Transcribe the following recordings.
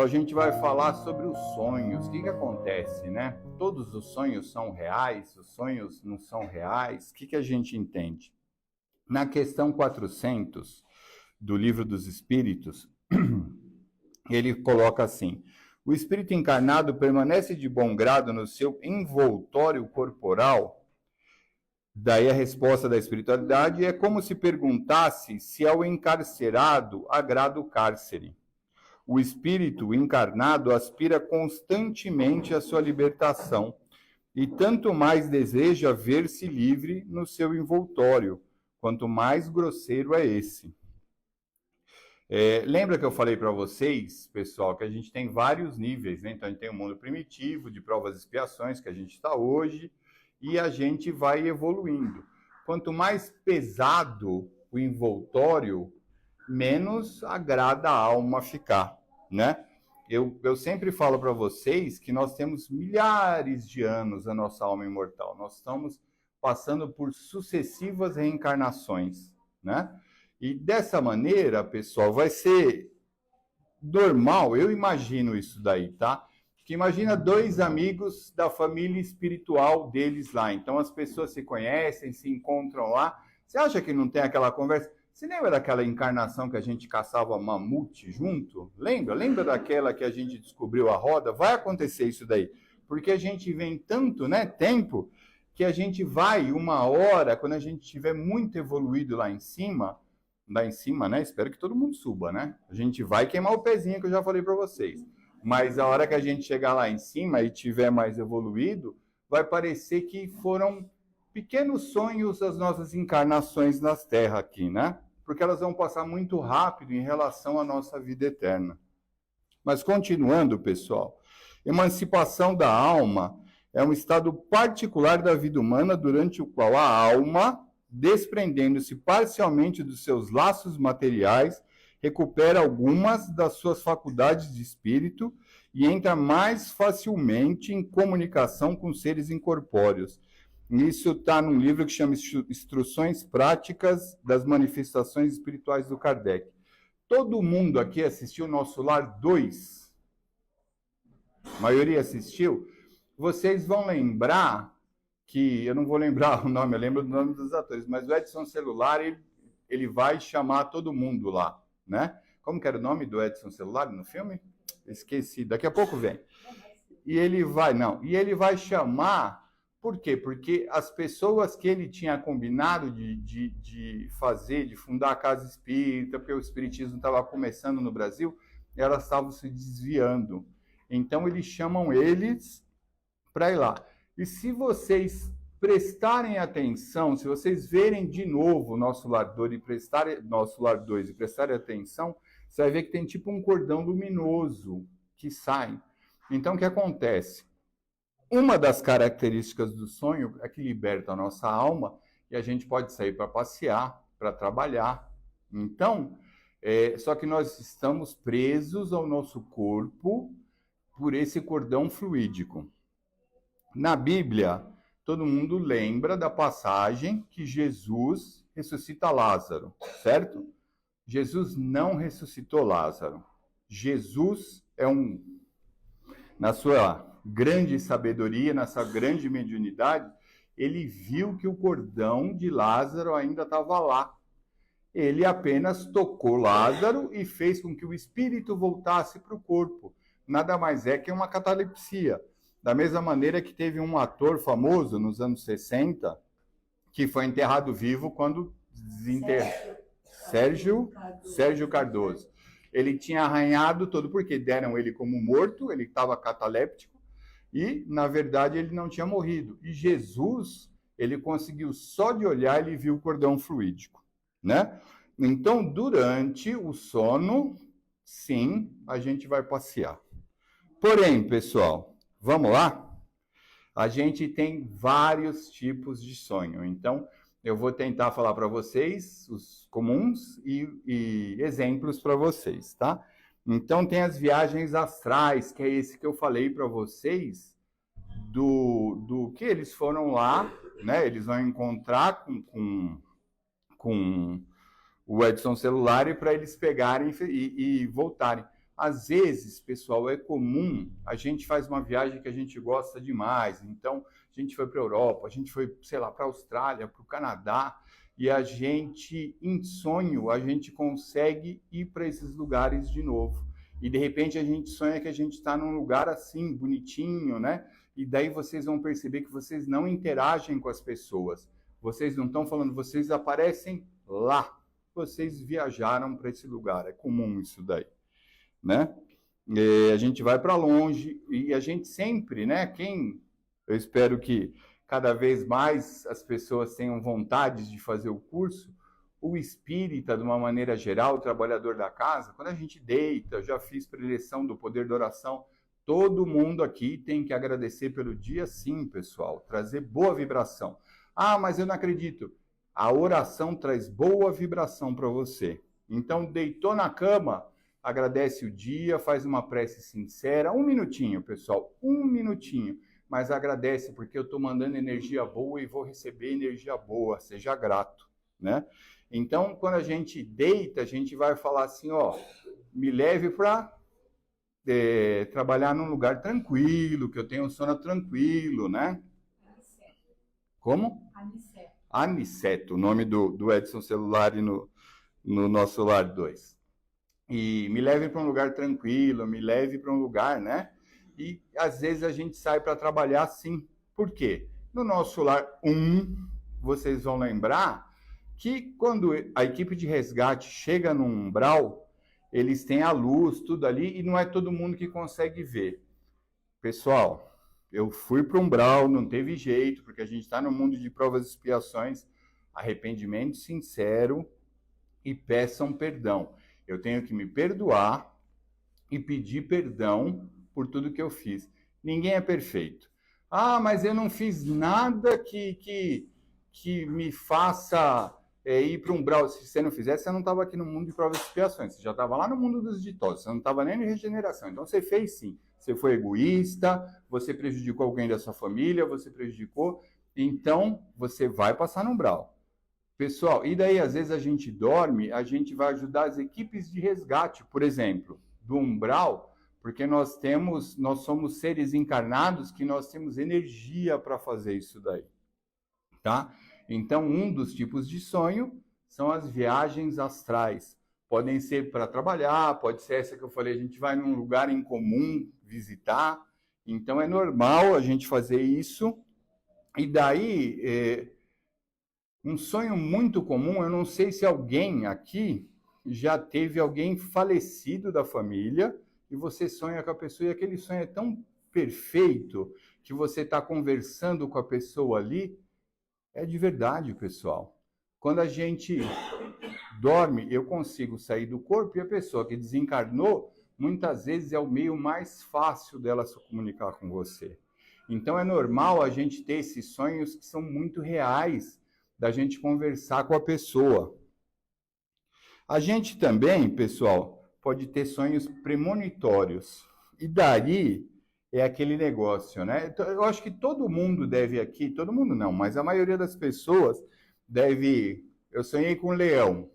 A gente vai falar sobre os sonhos. O que acontece, né? Todos os sonhos são reais, os sonhos não são reais. O que a gente entende? Na questão 400 do Livro dos Espíritos, ele coloca assim: o espírito encarnado permanece de bom grado no seu envoltório corporal. Daí a resposta da espiritualidade é como se perguntasse se ao encarcerado agrada o cárcere. O espírito encarnado aspira constantemente à sua libertação e tanto mais deseja ver-se livre no seu envoltório, quanto mais grosseiro é esse. Lembra que eu falei para vocês, pessoal, que a gente tem vários níveis, né? Então a gente tem o mundo primitivo, de provas e expiações, que a gente está hoje, e a gente vai evoluindo. Quanto mais pesado o envoltório, menos agrada a alma ficar, né? Eu sempre falo para vocês que nós temos milhares de anos a nossa alma imortal. Nós estamos passando por sucessivas reencarnações, né? E dessa maneira, pessoal, vai ser normal, eu imagino isso daí, tá? Que imagina dois amigos da família espiritual deles lá. Então as pessoas se conhecem, se encontram lá. Você acha que não tem aquela conversa? Você lembra daquela encarnação que a gente caçava mamute junto? Lembra? Lembra daquela que a gente descobriu a roda? Vai acontecer isso daí. Porque a gente vem tanto, né, tempo, que a gente vai uma hora, quando a gente estiver muito evoluído lá em cima, né, espero que todo mundo suba, né? A gente vai queimar o pezinho que eu já falei para vocês. Mas a hora que a gente chegar lá em cima e tiver mais evoluído, vai parecer que foram pequenos sonhos as nossas encarnações nas terras aqui, né? Porque elas vão passar muito rápido em relação à nossa vida eterna. Mas continuando, pessoal, emancipação da alma é um estado particular da vida humana durante o qual a alma, desprendendo-se parcialmente dos seus laços materiais, recupera algumas das suas faculdades de espírito e entra mais facilmente em comunicação com seres incorpóreos. Isso está num livro que chama Instruções Práticas das Manifestações Espirituais do Kardec. Todo mundo aqui assistiu Nosso Lar 2? A maioria assistiu? Vocês vão lembrar que, eu não vou lembrar o nome, eu lembro do nome dos atores, mas o Edson Celular, ele vai chamar todo mundo lá, né? Como que era o nome do Edson Celular no filme? Esqueci, daqui a pouco vem. E ele vai chamar, por quê? Porque as pessoas que ele tinha combinado de fazer, de fundar a Casa Espírita, porque o Espiritismo estava começando no Brasil, elas estavam se desviando. Então eles chamam eles para ir lá. E se vocês prestarem atenção, se vocês verem de novo Nosso Lar 2 e prestarem atenção, você vai ver que tem tipo um cordão luminoso que sai. Então, o que acontece? Uma das características do sonho é que liberta a nossa alma e a gente pode sair para passear, para trabalhar. Então, só que nós estamos presos ao nosso corpo por esse cordão fluídico. Na Bíblia, todo mundo lembra da passagem que Jesus ressuscita Lázaro, certo? Jesus não ressuscitou Lázaro. Jesus na sua grande sabedoria, na sua grande mediunidade, ele viu que o cordão de Lázaro ainda estava lá. Ele apenas tocou Lázaro e fez com que o espírito voltasse para o corpo. Nada mais é que uma catalepsia. Da mesma maneira que teve um ator famoso nos anos 60, que foi enterrado vivo quando desenterrou. Sérgio Cardoso. Ele tinha arranhado todo, porque deram ele como morto, ele estava cataléptico, e, na verdade, ele não tinha morrido. E Jesus, ele conseguiu, só de olhar, ele viu o cordão fluídico, né? Então, durante o sono, sim, a gente vai passear. Porém, pessoal, vamos lá? A gente tem vários tipos de sonho. Então, eu vou tentar falar para vocês os comuns e exemplos para vocês, tá? Então, tem as viagens astrais, que é esse que eu falei para vocês, do que eles foram lá, né? Eles vão encontrar com o Edson Celular para eles pegarem e voltarem. Às vezes, pessoal, é comum, a gente faz uma viagem que a gente gosta demais, então a gente foi para a Europa, a gente foi, sei lá, para a Austrália, para o Canadá, e a gente, em sonho, a gente consegue ir para esses lugares de novo. E de repente a gente sonha que a gente está num lugar assim, bonitinho, né? E daí vocês vão perceber que vocês não interagem com as pessoas. Vocês não estão falando, vocês aparecem lá. Vocês viajaram para esse lugar. É comum isso daí, né? A gente vai para longe e a gente sempre, né? Eu espero que cada vez mais as pessoas tenham vontade de fazer o curso. O espírita, de uma maneira geral, o trabalhador da casa, quando a gente deita, eu já fiz preleção do poder da oração, todo mundo aqui tem que agradecer pelo dia, sim, pessoal, trazer boa vibração. Ah, mas eu não acredito. A oração traz boa vibração para você. Então, deitou na cama, agradece o dia, faz uma prece sincera, 1 minutinho, pessoal, 1 minutinho, mas agradece porque eu estou mandando energia boa e vou receber energia boa, seja grato, né? Então, quando a gente deita, a gente vai falar assim, ó, me leve para trabalhar num lugar tranquilo, que eu tenha um sono tranquilo, né? Aniceto. Como? Aniceto. Aniceto, o nome do Edson Celular no nosso lar 2. E me leve para um lugar tranquilo, me leve para um lugar, né? E às vezes a gente sai para trabalhar sim. Por quê? No nosso lar 1, vocês vão lembrar que quando a equipe de resgate chega no umbral, eles têm a luz, tudo ali, e não é todo mundo que consegue ver. Pessoal, eu fui para o umbral, não teve jeito, porque a gente está no mundo de provas e expiações, arrependimento sincero e peçam perdão. Eu tenho que me perdoar e pedir perdão por tudo que eu fiz. Ninguém é perfeito. Ah, mas eu não fiz nada que me faça ir para um umbral. Se você não fizesse, você não estava aqui no mundo de provas e expiações. Você já estava lá no mundo dos ditosos. Você não estava nem em regeneração. Então, você fez sim. Você foi egoísta, você prejudicou alguém da sua família, você prejudicou. Então, você vai passar no umbral. Pessoal, e daí, às vezes, a gente dorme, a gente vai ajudar as equipes de resgate, por exemplo, do umbral, porque nós somos seres encarnados que nós temos energia para fazer isso daí, tá? Então, um dos tipos de sonho são as viagens astrais. Podem ser para trabalhar, pode ser essa que eu falei, a gente vai num lugar em comum visitar. Então, é normal a gente fazer isso. E daí, um sonho muito comum, eu não sei se alguém aqui já teve alguém falecido da família e você sonha com a pessoa e aquele sonho é tão perfeito que você está conversando com a pessoa ali. É de verdade, pessoal. Quando a gente dorme, eu consigo sair do corpo e a pessoa que desencarnou, muitas vezes é o meio mais fácil dela se comunicar com você. Então é normal a gente ter esses sonhos que são muito reais, da gente conversar com a pessoa. A gente também, pessoal, pode ter sonhos premonitórios. E daí é aquele negócio, né? Eu acho que todo mundo deve aqui, todo mundo não, mas a maioria das pessoas deve... Eu sonhei com um leão.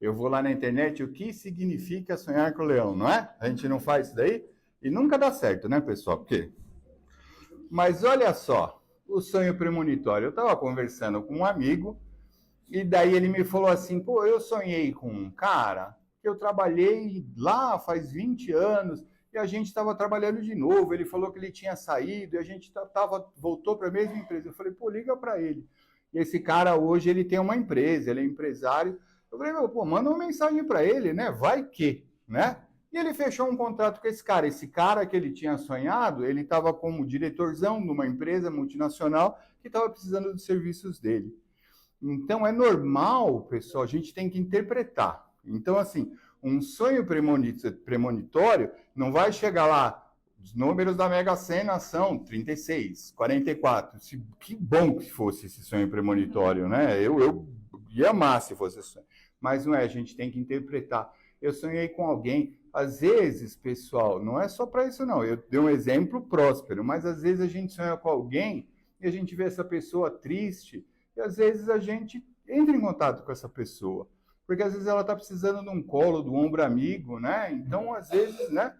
Eu vou lá na internet, o que significa sonhar com o leão, não é? A gente não faz isso daí? E nunca dá certo, né, pessoal? Por quê? Mas olha só, o sonho premonitório. Eu estava conversando com um amigo e daí ele me falou assim, pô, eu sonhei com um cara que eu trabalhei lá faz 20 anos e a gente estava trabalhando de novo. Ele falou que ele tinha saído e a gente voltou para a mesma empresa. Eu falei, pô, liga para ele. E esse cara hoje ele tem uma empresa, ele é empresário. Eu falei, pô, manda uma mensagem para ele, né? Vai que, né? E ele fechou um contrato com esse cara. Esse cara que ele tinha sonhado, ele estava como diretorzão numa empresa multinacional que estava precisando dos serviços dele. Então, é normal, pessoal, a gente tem que interpretar. Então, assim, um sonho premonitório não vai chegar lá, os números da Mega Sena são 36, 44. Que bom que fosse esse sonho premonitório, né? Eu ia amar se fosse esse sonho. Mas não é, a gente tem que interpretar. Eu sonhei com alguém, às vezes, pessoal, não é só para isso não, eu dei um exemplo próspero, mas às vezes a gente sonha com alguém e a gente vê essa pessoa triste e às vezes a gente entra em contato com essa pessoa, porque às vezes ela está precisando de um colo, do ombro amigo, né? Então, às vezes, né?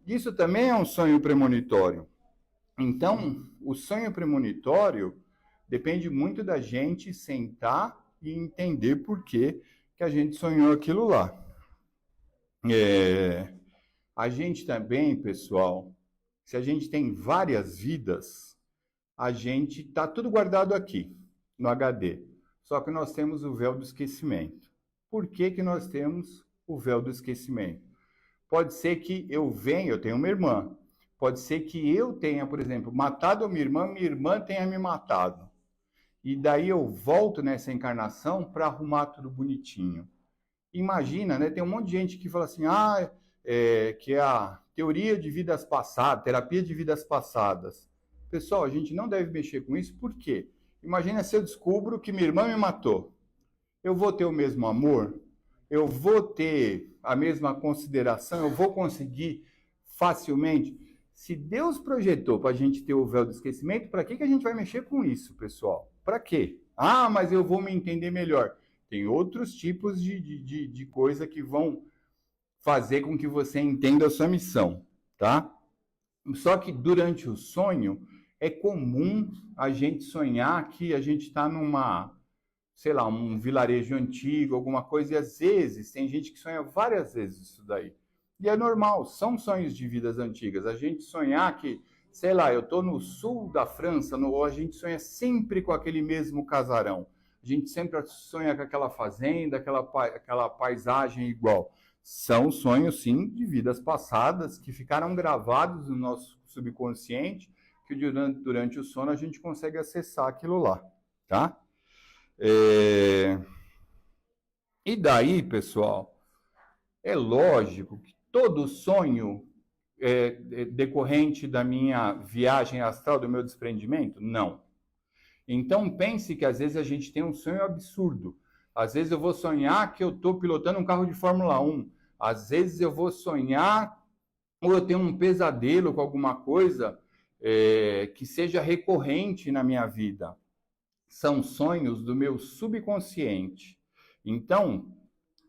Isso também é um sonho premonitório. Então, o sonho premonitório depende muito da gente sentar e entender por que a gente sonhou aquilo lá. A gente também, pessoal, se a gente tem várias vidas, a gente tá tudo guardado aqui, no HD. Só que nós temos o véu do esquecimento. Por que que nós temos o véu do esquecimento? Pode ser que eu tenho uma irmã. Pode ser que eu tenha, por exemplo, matado a minha irmã tenha me matado. E daí eu volto nessa encarnação para arrumar tudo bonitinho. Imagina, né? Tem um monte de gente que fala assim, que é a teoria de vidas passadas, terapia de vidas passadas. Pessoal, a gente não deve mexer com isso, por quê? Imagina se eu descubro que minha irmã me matou. Eu vou ter o mesmo amor? Eu vou ter a mesma consideração? Eu vou conseguir facilmente? Se Deus projetou para a gente ter o véu do esquecimento, para que a gente vai mexer com isso, pessoal? Para quê? Ah, mas eu vou me entender melhor. Tem outros tipos de coisa que vão fazer com que você entenda a sua missão, tá? Só que durante o sonho, é comum a gente sonhar que a gente está numa, sei lá, um vilarejo antigo, alguma coisa, e às vezes tem gente que sonha várias vezes isso daí. E é normal, são sonhos de vidas antigas. A gente sonhar que, sei lá, eu estou no sul da França, a gente sonha sempre com aquele mesmo casarão. A gente sempre sonha com aquela fazenda, aquela paisagem igual. São sonhos, sim, de vidas passadas que ficaram gravados no nosso subconsciente, que durante o sono a gente consegue acessar aquilo lá, tá? E daí, pessoal, é lógico que todo sonho é decorrente da minha viagem astral, do meu desprendimento? Não. Então, pense que às vezes a gente tem um sonho absurdo. Às vezes eu vou sonhar que eu estou pilotando um carro de Fórmula 1. Às vezes eu vou sonhar ou eu tenho um pesadelo com alguma coisa que seja recorrente na minha vida. São sonhos do meu subconsciente. Então,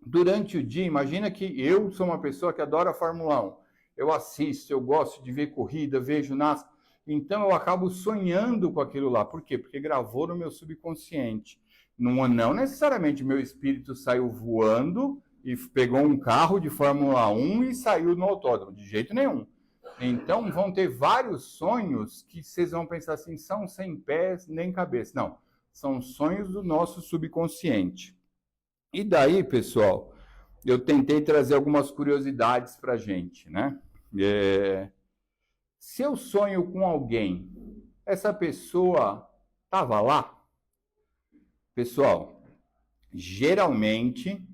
durante o dia, imagina que eu sou uma pessoa que adora a Fórmula 1. Eu assisto, eu gosto de ver corrida, vejo NASCAR. Então eu acabo sonhando com aquilo lá. Por quê? Porque gravou no meu subconsciente. Não necessariamente meu espírito saiu voando e pegou um carro de Fórmula 1 e saiu no autódromo. De jeito nenhum. Então vão ter vários sonhos que vocês vão pensar assim, são sem pés nem cabeça. Não, são sonhos do nosso subconsciente. E daí, pessoal, eu tentei trazer algumas curiosidades para a gente, né? Se eu sonho com alguém, essa pessoa estava lá? Pessoal, geralmente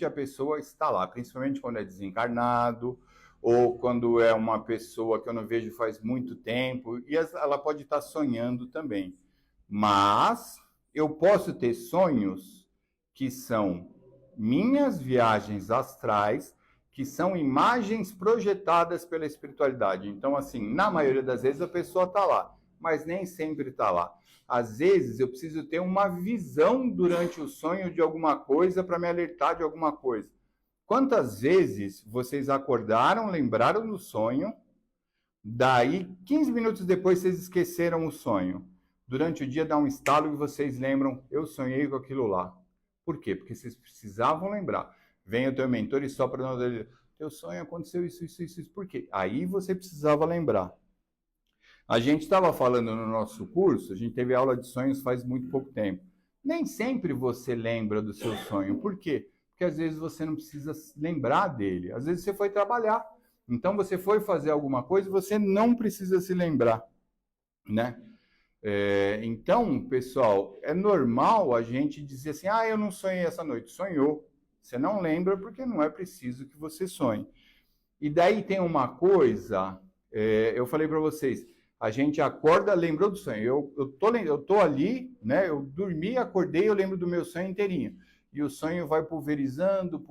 a pessoa está lá, principalmente quando é desencarnado, ou quando é uma pessoa que eu não vejo faz muito tempo, e ela pode estar sonhando também. Mas eu posso ter sonhos que são minhas viagens astrais, que são imagens projetadas pela espiritualidade. Então, assim, na maioria das vezes a pessoa está lá, mas nem sempre está lá. Às vezes eu preciso ter uma visão durante o sonho de alguma coisa para me alertar de alguma coisa. Quantas vezes vocês acordaram, lembraram do sonho, daí 15 minutos depois vocês esqueceram o sonho? Durante o dia dá um estalo e vocês lembram, eu sonhei com aquilo lá. Por quê? Porque vocês precisavam lembrar. Vem o teu mentor e sopra na orelha. Teu sonho aconteceu isso. Por quê? Aí você precisava lembrar. A gente estava falando no nosso curso, a gente teve aula de sonhos faz muito pouco tempo. Nem sempre você lembra do seu sonho. Por quê? Porque às vezes você não precisa lembrar dele. Às vezes você foi trabalhar. Então você foi fazer alguma coisa e você não precisa se lembrar, né? Então, pessoal, é normal a gente dizer assim, eu não sonhei essa noite. Sonhou. Você não lembra porque não é preciso que você sonhe. E daí tem uma coisa, eu falei para vocês, a gente acorda, lembrou do sonho. Eu tô ali, né? Eu dormi, acordei, eu lembro do meu sonho inteirinho. E o sonho vai pulverizando,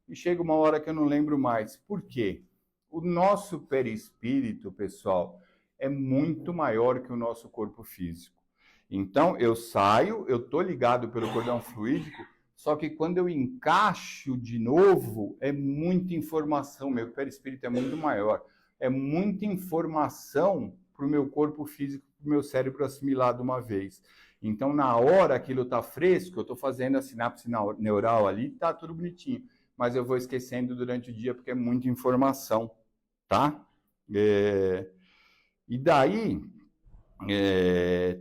e chega uma hora que eu não lembro mais. Por quê? O nosso perispírito, pessoal, é muito maior que o nosso corpo físico. Então, eu saio, eu estou ligado pelo cordão fluídico, só que quando eu encaixo de novo, é muita informação, meu perispírito é muito maior. É muita informação para o meu corpo físico, para o meu cérebro assimilar de uma vez. Então, na hora aquilo está fresco, eu estou fazendo a sinapse neural ali, está tudo bonitinho. Mas eu vou esquecendo durante o dia porque é muita informação, tá? E daí,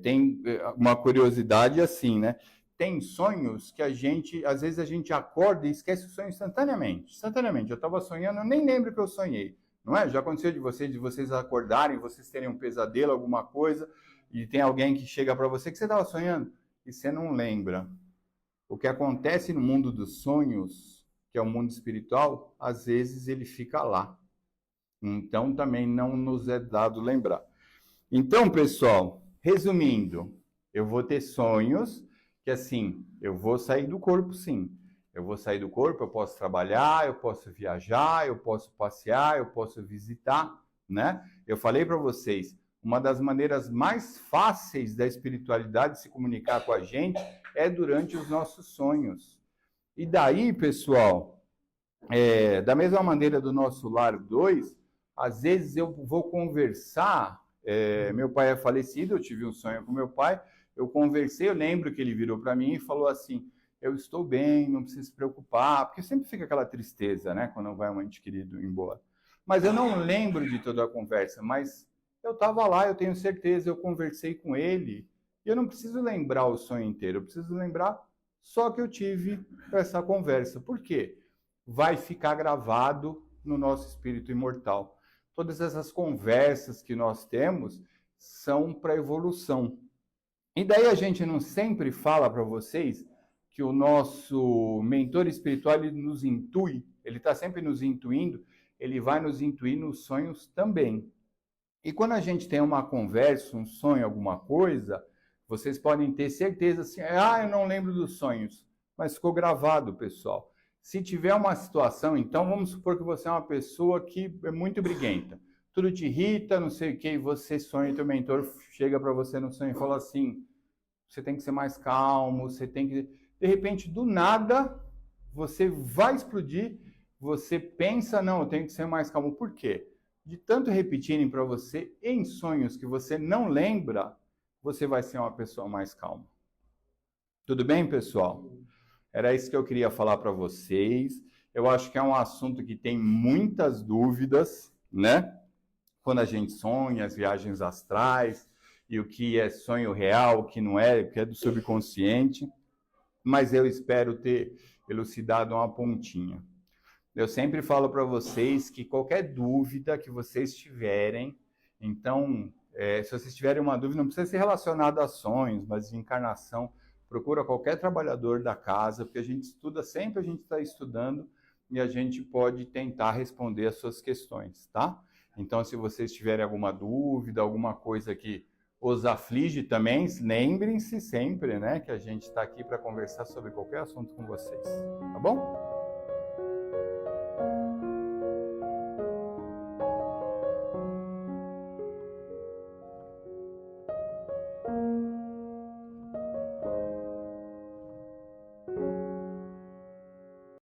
tem uma curiosidade assim, né? Tem sonhos que às vezes a gente acorda e esquece o sonho instantaneamente. Instantaneamente. Eu estava sonhando, eu nem lembro que eu sonhei. Não é? Já aconteceu de vocês acordarem, vocês terem um pesadelo, alguma coisa, e tem alguém que chega para você que você estava sonhando e você não lembra. O que acontece no mundo dos sonhos, que é o mundo espiritual, às vezes ele fica lá. Então também não nos é dado lembrar. Então, pessoal, resumindo, eu vou ter sonhos que assim, eu vou sair do corpo, sim. Eu vou sair do corpo, eu posso trabalhar, eu posso viajar, eu posso passear, eu posso visitar, né? Eu falei para vocês, uma das maneiras mais fáceis da espiritualidade se comunicar com a gente é durante os nossos sonhos. E daí, pessoal, da mesma maneira do nosso lar 2, às vezes eu vou conversar, meu pai é falecido, eu tive um sonho com meu pai, eu conversei, eu lembro que ele virou para mim e falou assim, eu estou bem, não precisa se preocupar, porque sempre fica aquela tristeza, né, quando vai um ente querido embora. Mas eu não lembro de toda a conversa, mas eu estava lá, eu tenho certeza, eu conversei com ele, e eu não preciso lembrar o sonho inteiro, eu preciso lembrar só que eu tive essa conversa. Por quê? Vai ficar gravado no nosso espírito imortal. Todas essas conversas que nós temos são para evolução. E daí a gente não sempre fala para vocês que o nosso mentor espiritual ele nos intui, ele está sempre nos intuindo, ele vai nos intuir nos sonhos também. E quando a gente tem uma conversa, um sonho, alguma coisa, vocês podem ter certeza assim, eu não lembro dos sonhos, mas ficou gravado, pessoal. Se tiver uma situação, então vamos supor que você é uma pessoa que é muito briguenta, tudo te irrita, não sei o que, e você sonha, teu mentor chega para você no sonho e fala assim, você tem que ser mais calmo, você tem que... De repente, do nada, você vai explodir, você pensa, não, eu tenho que ser mais calmo. Por quê? De tanto repetirem para você em sonhos que você não lembra, você vai ser uma pessoa mais calma. Tudo bem, pessoal? Era isso que eu queria falar para vocês. Eu acho que é um assunto que tem muitas dúvidas, né? Quando a gente sonha, as viagens astrais, e o que é sonho real, o que não é, o que é do subconsciente. Mas eu espero ter elucidado uma pontinha. Eu sempre falo para vocês que qualquer dúvida que vocês tiverem, então, se vocês tiverem uma dúvida, não precisa ser relacionada a sonhos, mas de encarnação, procura qualquer trabalhador da casa, porque a gente estuda sempre, a gente está estudando e a gente pode tentar responder as suas questões, tá? Então, se vocês tiverem alguma dúvida, alguma coisa que os aflige também, lembrem-se sempre, né, que a gente está aqui para conversar sobre qualquer assunto com vocês, tá bom?